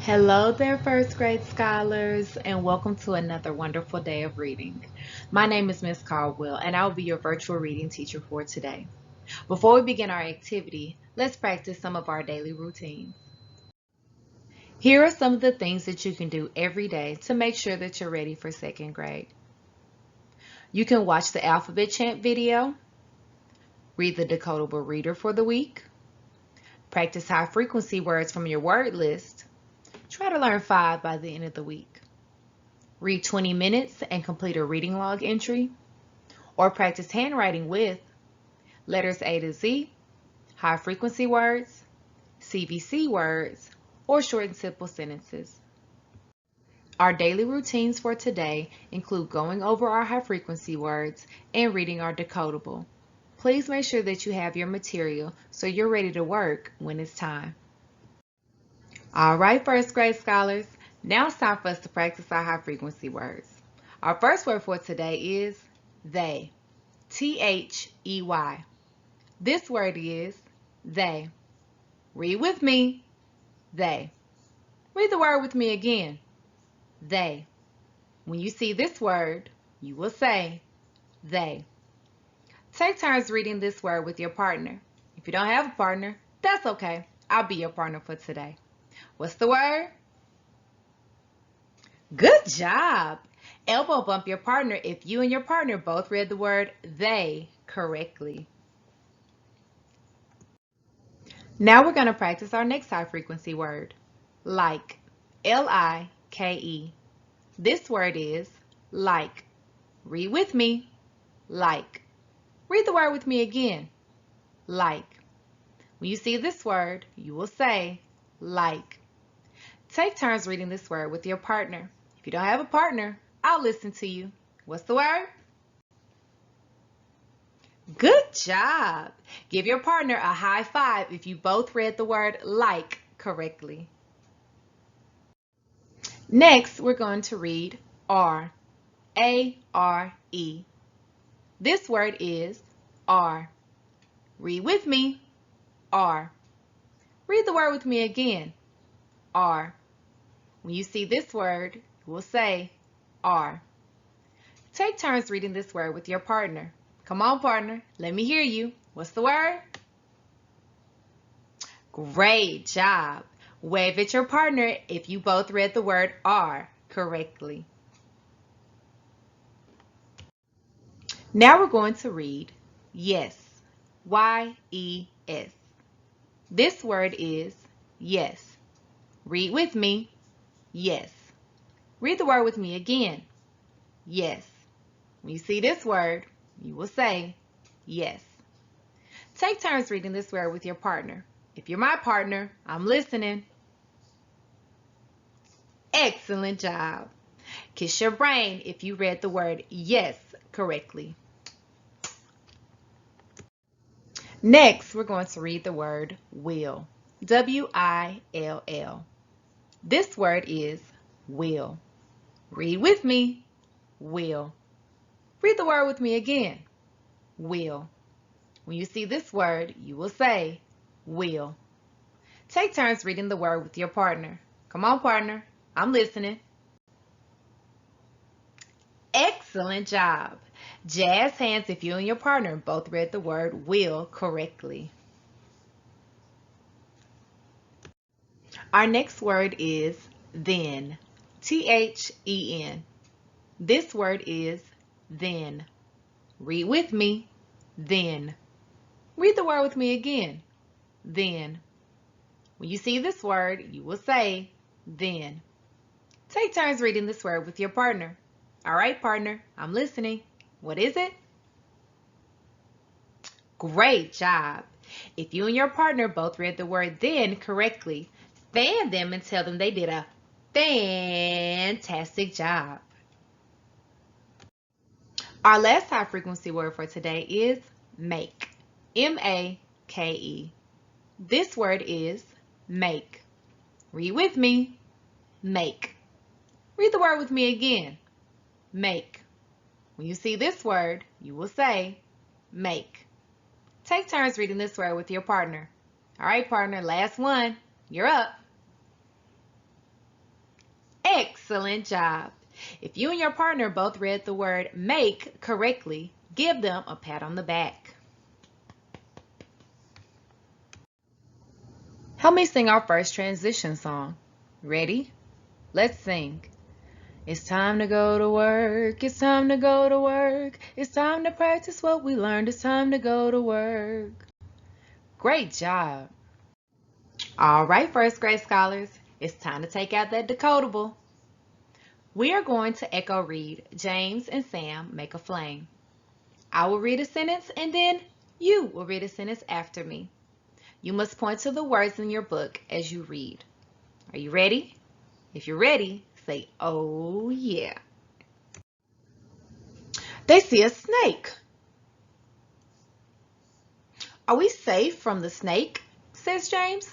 Hello there, first grade scholars, and welcome to another wonderful day of reading. My name is Miss Caldwell, and I'll be your virtual reading teacher for today. Before we begin our activity, let's practice some of our daily routines. Here are some of the things that you can do every day to make sure that you're ready for second grade. You can watch the alphabet chant video, read the Decodable reader for the week, practice high frequency words from your word list. Try to learn 5 by the end of the week. Read 20 minutes and complete a reading log entry, or practice handwriting with letters A to Z, high frequency words, CVC words, or short and simple sentences. Our daily routines for today include going over our high frequency words and reading our decodable. Please make sure that you have your material so you're ready to work when it's time. All right, first grade scholars, now it's time for us to practice our high frequency words. Our first word for today is they, T-H-E-Y. This word is they. Read with me, they. Read the word with me again, they. When you see this word, you will say they. Take turns reading this word with your partner. If you don't have a partner, that's okay. I'll be your partner for today. What's the word? Good job. Elbow bump your partner if you and your partner both read the word they correctly. Now we're going to practice our next high frequency word, like, L-I-K-E. This word is like. Read with me, like. Read the word with me again, like. When you see this word, you will say like. Take turns reading this word with your partner. If you don't have a partner, I'll listen to you. What's the word? Good job. Give your partner a high five if you both read the word like correctly. Next, we're going to read are, A-R-E. This word is are. Read with me, are. Read the word with me again, are. When you see this word, you will say are. Take turns reading this word with your partner. Come on, partner, let me hear you. What's the word? Great job. Wave at your partner if you both read the word are correctly. Now we're going to read yes, Y-E-S. This word is yes. Read with me, yes. Read the word with me again, yes. When you see this word, you will say yes. Take turns reading this word with your partner. If you're my partner, I'm listening. Excellent job. Kiss your brain if you read the word yes correctly. Next, we're going to read the word will, W-I-L-L. This word is will. Read with me, will. Read the word with me again, will. When you see this word, you will say will. Take turns reading the word with your partner. Come on, partner, I'm listening. Excellent job. Jazz hands if you and your partner both read the word will correctly. Our next word is then, T-H-E-N. This word is then. Read with me, then. Read the word with me again, then. When you see this word, you will say then. Take turns reading this word with your partner. All right, partner, I'm listening. What is it? Great job. If you and your partner both read the word then correctly, fan them and tell them they did a fantastic job. Our last high frequency word for today is make, M-A-K-E. This word is make. Read with me, make. Read the word with me again, make. When you see this word, you will say make. Take turns reading this word with your partner. All right, partner, last one. You're up. Excellent job. If you and your partner both read the word make correctly, give them a pat on the back. Help me sing our first transition song. Ready? Let's sing. It's time to go to work. It's time to go to work. It's time to practice what we learned. It's time to go to work. Great job. All right, first grade scholars, it's time to take out that decodable. We are going to echo read James and Sam Make a Flame. I will read a sentence and then you will read a sentence after me. You must point to the words in your book as you read. Are you ready? If you're ready, say, oh yeah. They see a snake. Are we safe from the snake? Says James.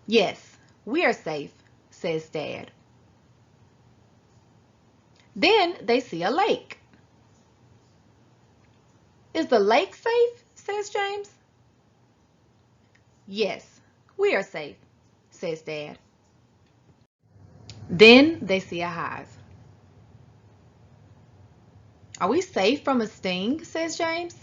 Yes, we are safe, says Dad. Then they see a lake. Is the lake safe? Says James. Yes, we are safe, says Dad. Then they see a hive. Are we safe from a sting? Says James.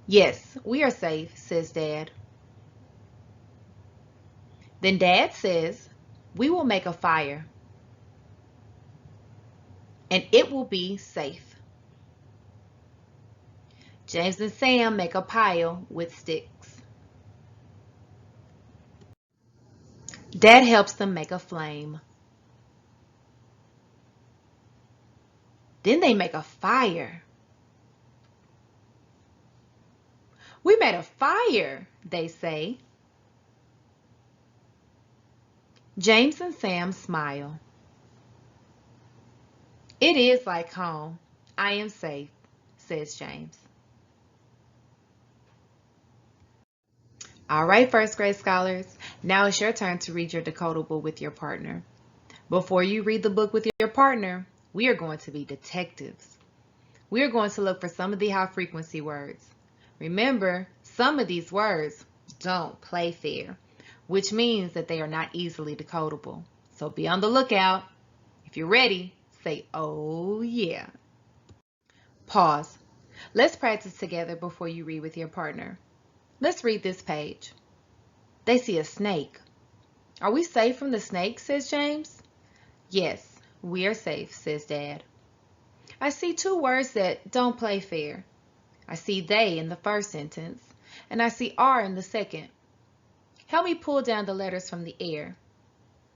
Yes, we are safe, says Dad. Then Dad says, we will make a fire and it will be safe. James and Sam make a pile with sticks. Dad helps them make a flame. Then they make a fire. We made a fire, they say. James and Sam smile. It is like home. I am safe, says James. All right, first grade scholars, now it's your turn to read your decodable with your partner. Before you read the book with your partner, we are going to be detectives. We are going to look for some of the high frequency words. Remember, some of these words don't play fair, which means that they are not easily decodable. So be on the lookout. If you're ready, say, oh yeah. Pause. Let's practice together before you read with your partner. Let's read this page. They see a snake. Are we safe from the snake, says James. Yes, we are safe, says Dad. I see two words that don't play fair. I see they in the first sentence, and I see are in the second. Help me pull down the letters from the air.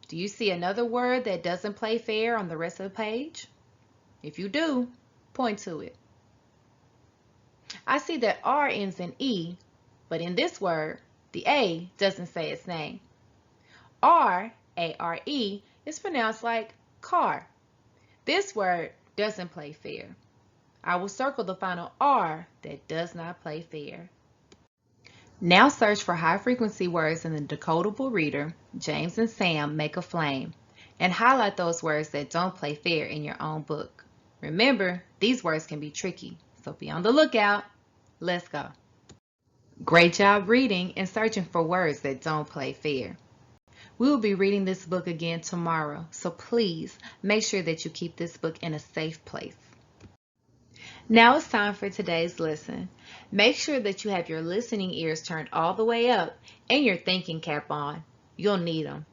Do you see another word that doesn't play fair on the rest of the page? If you do, point to it. I see that R ends in E, but in this word, the A doesn't say its name. R, A-R-E, is pronounced like car. This word doesn't play fair. I will circle the final R that does not play fair. Now search for high frequency words in the decodable reader, James and Sam Make a Flame, and highlight those words that don't play fair in your own book. Remember, these words can be tricky, so be on the lookout. Let's go. Great job reading and searching for words that don't play fair. We will be reading this book again tomorrow, so please make sure that you keep this book in a safe place. Now it's time for today's lesson. Make sure that you have your listening ears turned all the way up and your thinking cap on. You'll need them.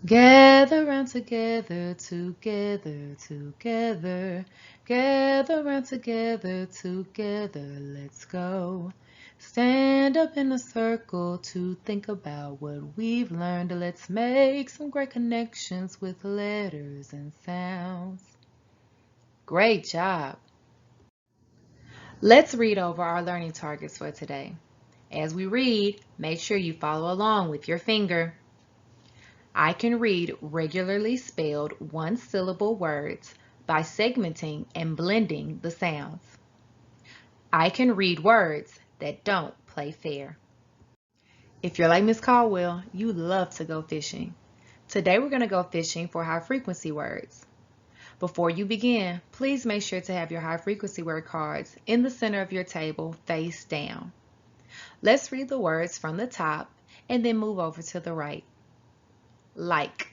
Gather round together, together, together. Gather round together, together. Let's go. Stand up in a circle to think about what we've learned. Let's make some great connections with letters and sounds. Great job. Let's read over our learning targets for today. As we read, make sure you follow along with your finger. I can read regularly spelled one-syllable words by segmenting and blending the sounds. I can read words that don't play fair. If you're like Miss Caldwell, you love to go fishing. Today we're going to go fishing for high frequency words. Before you begin, please make sure to have your high frequency word cards in the center of your table face down. Let's read the words from the top and then move over to the right. Like,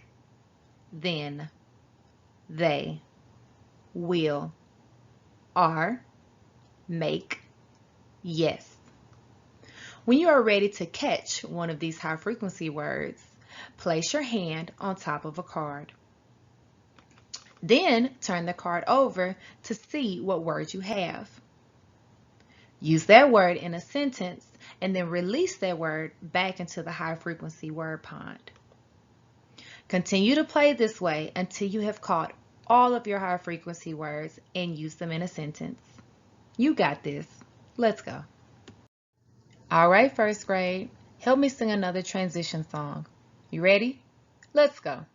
then, they, will, are, make, yes. When you are ready to catch one of these high frequency words, place your hand on top of a card. Then turn the card over to see what word you have. Use that word in a sentence and then release that word back into the high frequency word pond. Continue to play this way until you have caught all of your high frequency words and use them in a sentence. You got this. Let's go. All right, first grade, help me sing another transition song. You ready? Let's go.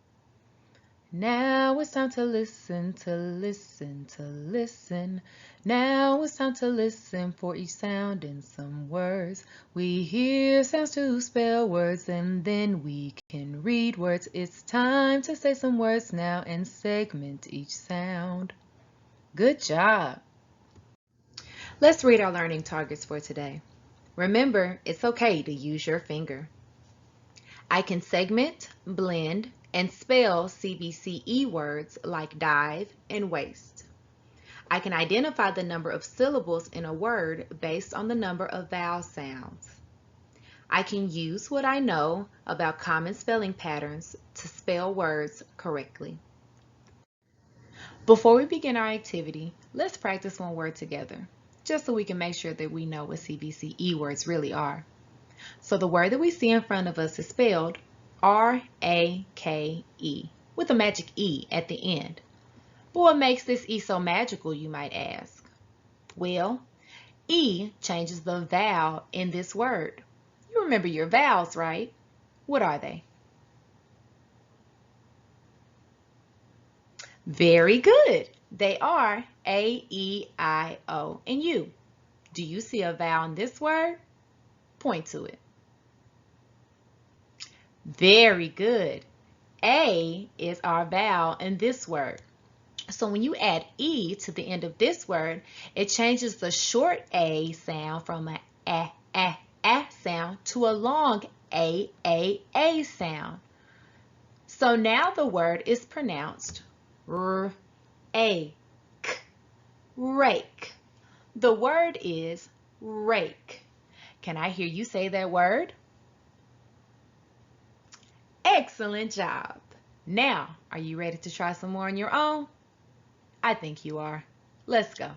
Now it's time to listen, to listen, to listen. Now it's time to listen for each sound in some words. We hear sounds to spell words and then we can read words. It's time to say some words now and segment each sound. Good job. Let's read our learning targets for today. Remember, it's okay to use your finger. I can segment, blend, and spell CBCE words like dive and waste. I can identify the number of syllables in a word based on the number of vowel sounds. I can use what I know about common spelling patterns to spell words correctly. Before we begin our activity, let's practice one word together, just so we can make sure that we know what CBCE words really are. So the word that we see in front of us is spelled R-A-K-E with a magic E at the end. But what makes this E so magical, you might ask? Well, E changes the vowel in this word. You remember your vowels, right? What are they? Very good. They are A, E, I, O, and U. Do you see a vowel in this word? Point to it. Very good. A is our vowel in this word. So when you add E to the end of this word, it changes the short A sound from a sound to a long A sound. So now the word is pronounced R-A-K, rake. The word is rake. Can I hear you say that word? Excellent job. Now, are you ready to try some more on your own? I think you are. Let's go.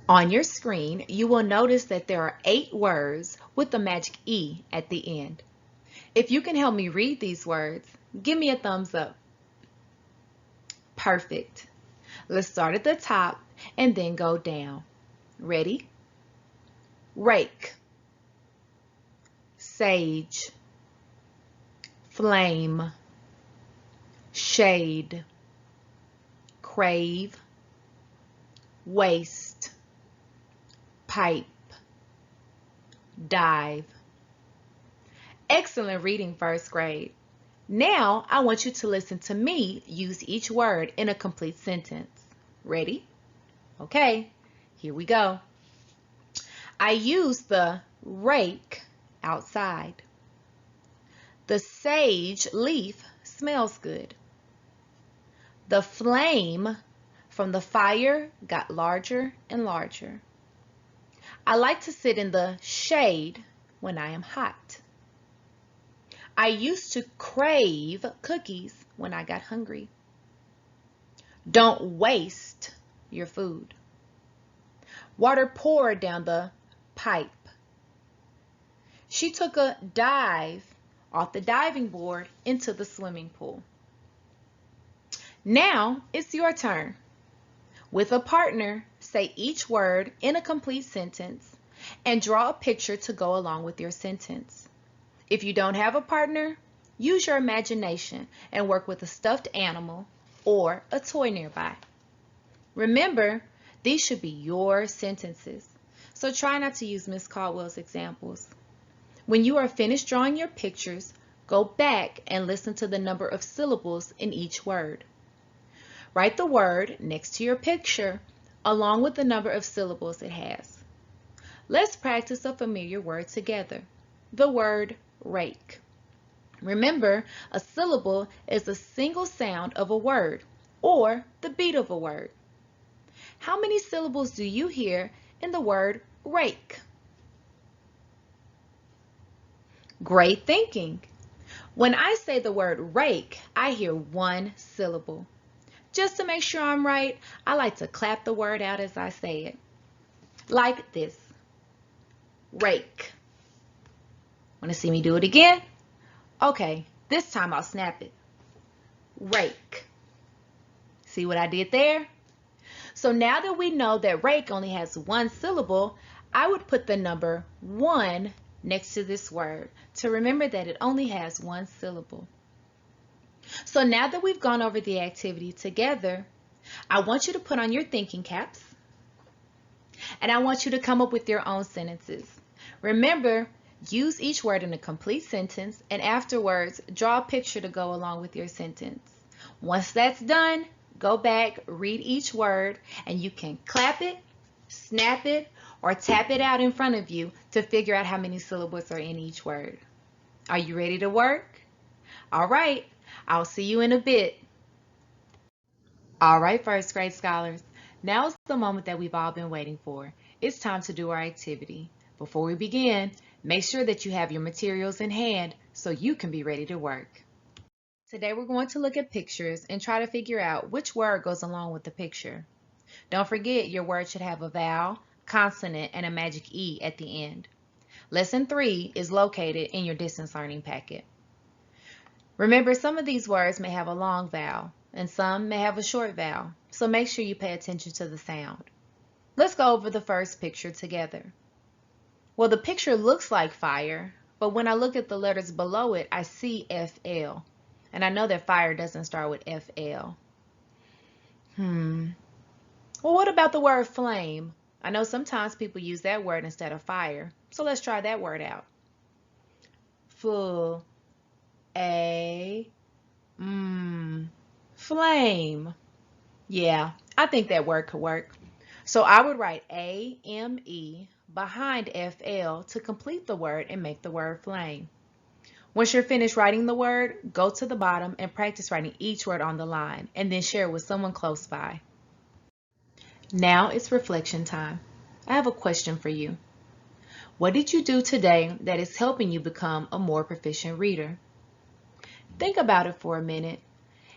On your screen, you will notice that there are 8 words with the magic E at the end. If you can help me read these words, give me a thumbs up. Perfect. Let's start at the top and then go down. Ready? Rake, sage, flame, shade, crave, waste, pipe, dive. Excellent reading, first grade. Now I want you to listen to me use each word in a complete sentence. Ready? Okay, here we go. I use the rake outside. The sage leaf smells good. The flame from the fire got larger and larger. I like to sit in the shade when I am hot. I used to crave cookies when I got hungry. Don't waste your food. Water poured down the pipe. She took a dive off the diving board into the swimming pool. Now it's your turn. With a partner, say each word in a complete sentence and draw a picture to go along with your sentence. If you don't have a partner, use your imagination and work with a stuffed animal or a toy nearby. Remember, these should be your sentences, so try not to use Miss Caldwell's examples. When you are finished drawing your pictures, go back and listen to the number of syllables in each word. Write the word next to your picture along with the number of syllables it has. Let's practice a familiar word together. The word rake. Remember, a syllable is a single sound of a word or the beat of a word. How many syllables do you hear in the word rake? Great thinking. When I say the word rake, I hear one syllable. Just to make sure I'm right, I like to clap the word out as I say it. Like this. Rake. Want to see me do it again? Okay, this time I'll snap it. Rake. See what I did there? So now that we know that rake only has one syllable, I would put the number 1 next to this word to remember that it only has one syllable. So now that we've gone over the activity together, I want you to put on your thinking caps and I want you to come up with your own sentences. Remember, use each word in a complete sentence and afterwards draw a picture to go along with your sentence. Once that's done, go back, read each word, and you can clap it, snap it, or tap it out in front of you to figure out how many syllables are in each word. Are you ready to work? All right, I'll see you in a bit. All right, first grade scholars, now is the moment that we've all been waiting for. It's time to do our activity. Before we begin, make sure that you have your materials in hand so you can be ready to work. Today we're going to look at pictures and try to figure out which word goes along with the picture. Don't forget your word should have a vowel, consonant, and a magic E at the end. Lesson 3 is located in your distance learning packet. Remember, some of these words may have a long vowel and some may have a short vowel, so make sure you pay attention to the sound. Let's go over the first picture together. Well, the picture looks like fire, but when I look at the letters below it, I see FL. And I know that fire doesn't start with FL. Well, what about the word flame? I know sometimes people use that word instead of fire. So let's try that word out. Flame. Yeah, I think that word could work. So I would write AME behind FL to complete the word and make the word flame. Once you're finished writing the word, go to the bottom and practice writing each word on the line and then share it with someone close by. Now it's reflection time. I have a question for you. What did you do today that is helping you become a more proficient reader? Think about it for a minute,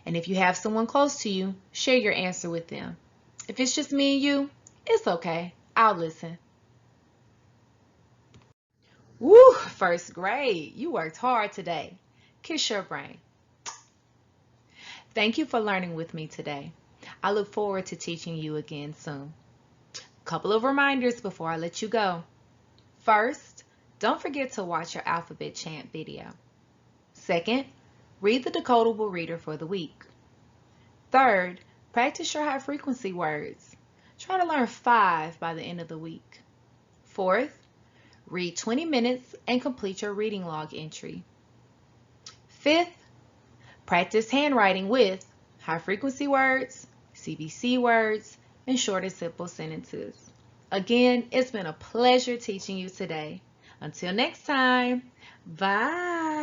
and if you have someone close to you, share your answer with them. If it's just me and you, it's okay. I'll listen. Woo, first grade, you worked hard today. Kiss your brain. Thank you for learning with me today. I look forward to teaching you again soon. Couple of reminders before I let you go. First, don't forget to watch your alphabet chant video. Second, read the Decodable reader for the week. Third, practice your high frequency words. Try to learn 5 by the end of the week. Fourth, read 20 minutes and complete your reading log entry. Fifth, practice handwriting with high frequency words, CBC words, and short and simple sentences. Again, it's been a pleasure teaching you today. Until next time, bye.